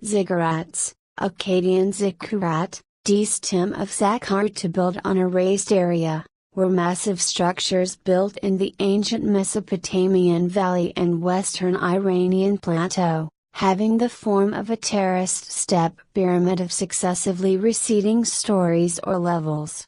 Ziggurats, Akkadian Ziggurat, stem of Zakhar to build on a raised area, were massive structures built in the ancient Mesopotamian valley and western Iranian plateau, having the form of a terraced step pyramid of successively receding stories or levels.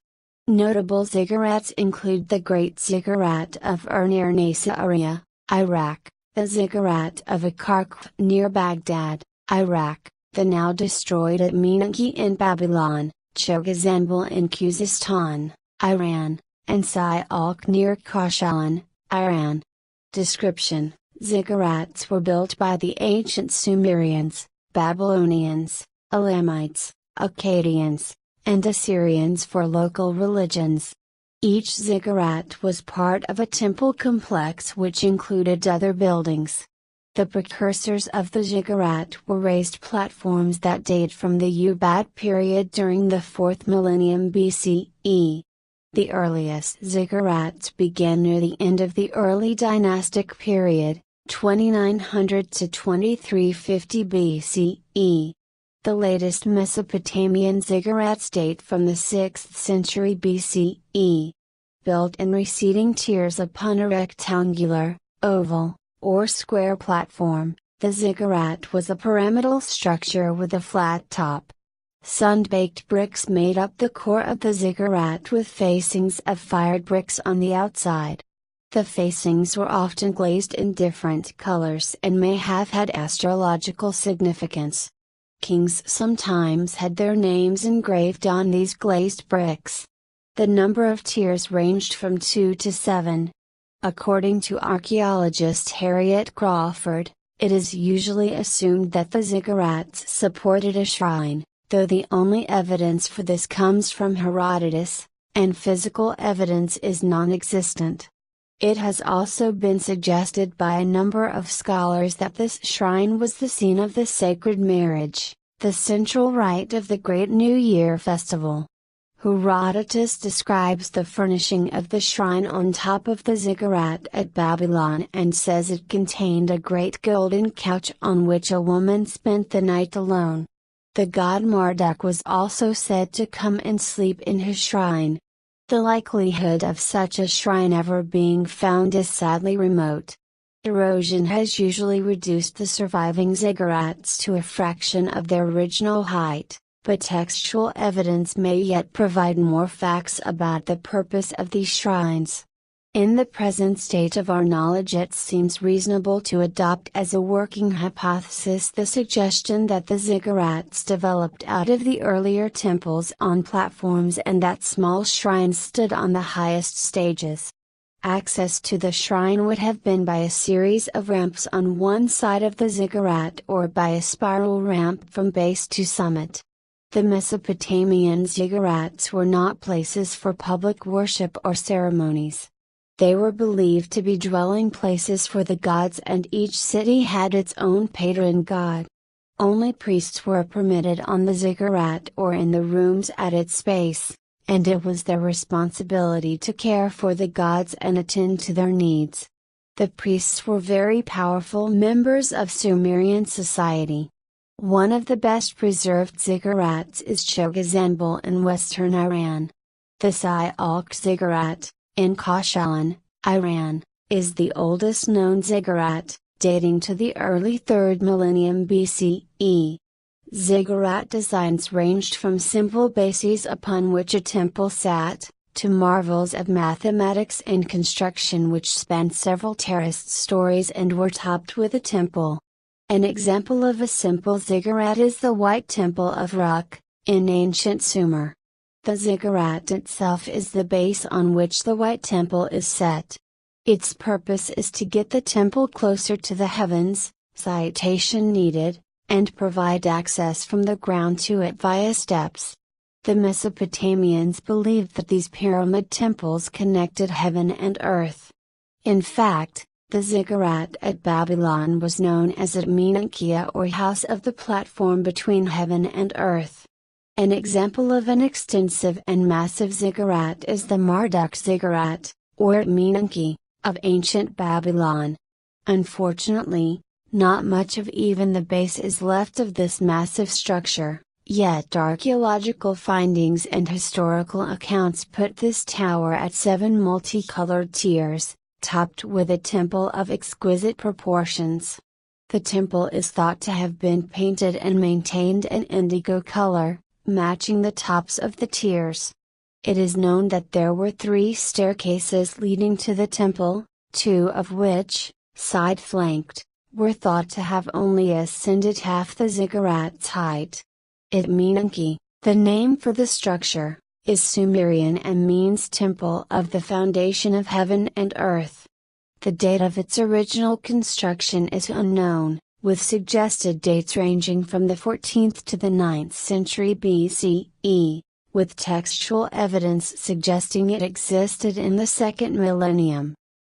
Notable ziggurats include the Great Ziggurat of Ur near Nasiriyah, Iraq, the Ziggurat of Akarq near Baghdad, Iraq, the now destroyed at Menanke in Babylon, Chogazanbel in Khuzestan, Iran, and Sialk near Kashan, Iran. Description: Ziggurats were built by the ancient Sumerians, Babylonians, Elamites, Akkadians, and Assyrians for local religions. Each ziggurat was part of a temple complex which included other buildings. The precursors of the ziggurat were raised platforms that date from the Ubaid period during the 4th millennium BCE. The earliest ziggurats began near the end of the early dynastic period, 2900 to 2350 BCE. The latest Mesopotamian ziggurats date from the 6th century BCE. Built in receding tiers upon a rectangular, oval, or square platform, the ziggurat was a pyramidal structure with a flat top. Sun-baked bricks made up the core of the ziggurat with facings of fired bricks on the outside. The facings were often glazed in different colors and may have had astrological significance. Kings sometimes had their names engraved on these glazed bricks. The number of tiers ranged from 2 to 7. According to archaeologist Harriet Crawford, it is usually assumed that the ziggurats supported a shrine, though the only evidence for this comes from Herodotus, and physical evidence is non-existent. It has also been suggested by a number of scholars that this shrine was the scene of the sacred marriage, the central rite of the Great New Year festival. Herodotus describes the furnishing of the shrine on top of the ziggurat at Babylon and says it contained a great golden couch on which a woman spent the night alone. The god Marduk was also said to come and sleep in his shrine. The likelihood of such a shrine ever being found is sadly remote. Erosion has usually reduced the surviving ziggurats to a fraction of their original height, but textual evidence may yet provide more facts about the purpose of these shrines. In the present state of our knowledge, it seems reasonable to adopt as a working hypothesis the suggestion that the ziggurats developed out of the earlier temples on platforms and that small shrines stood on the highest stages. Access to the shrine would have been by a series of ramps on one side of the ziggurat or by a spiral ramp from base to summit. The Mesopotamian ziggurats were not places for public worship or ceremonies. They were believed to be dwelling places for the gods, and each city had its own patron god. Only priests were permitted on the ziggurat or in the rooms at its base, and it was their responsibility to care for the gods and attend to their needs. The priests were very powerful members of Sumerian society. One of the best preserved ziggurats is Chogazanbel in western Iran. The Sialk Ziggurat, in Kashan, Iran, is the oldest known ziggurat, dating to the early 3rd millennium BCE. Ziggurat designs ranged from simple bases upon which a temple sat, to marvels of mathematics and construction which spanned several terraced stories and were topped with a temple. An example of a simple ziggurat is the White Temple of Uruk, in ancient Sumer. The ziggurat itself is the base on which the White Temple is set. Its purpose is to get the temple closer to the heavens, citation needed, and provide access from the ground to it via steps. The Mesopotamians believed that these pyramid temples connected heaven and earth. In fact, the ziggurat at Babylon was known as at Menanke, or House of the Platform between Heaven and Earth. An example of an extensive and massive ziggurat is the Marduk ziggurat, or Menanke, of ancient Babylon. Unfortunately, not much of even the base is left of this massive structure, yet archaeological findings and historical accounts put this tower at 7 multicolored tiers, topped with a temple of exquisite proportions. The temple is thought to have been painted and maintained in indigo color, matching the tops of the tiers. It is known that there were 3 staircases leading to the temple, 2 of which, side-flanked, were thought to have only ascended half the ziggurat's height. Menanke, the name for the structure, is Sumerian and means temple of the foundation of heaven and earth. The date of its original construction is unknown, with suggested dates ranging from the 14th to the 9th century BCE, with textual evidence suggesting it existed in the 2nd millennium.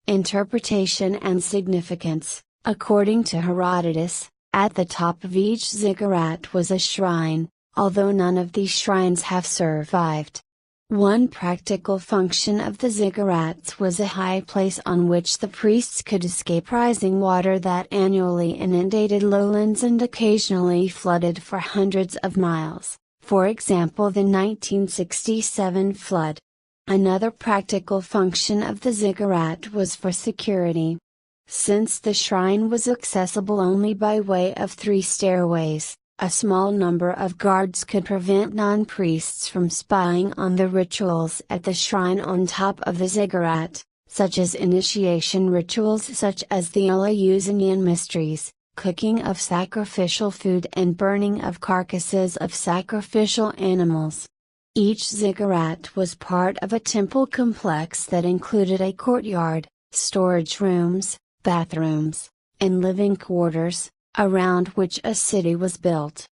Interpretation and significance. According to Herodotus, at the top of each ziggurat was a shrine, although none of these shrines have survived. One practical function of the ziggurats was a high place on which the priests could escape rising water that annually inundated lowlands and occasionally flooded for hundreds of miles, for example the 1967 flood. Another practical function of the ziggurat was for security. Since the shrine was accessible only by way of 3 stairways, a small number of guards could prevent non-priests from spying on the rituals at the shrine on top of the ziggurat, such as initiation rituals such as the Eleusinian mysteries, cooking of sacrificial food and burning of carcasses of sacrificial animals. Each ziggurat was part of a temple complex that included a courtyard, storage rooms, bathrooms, and living quarters, around which a city was built.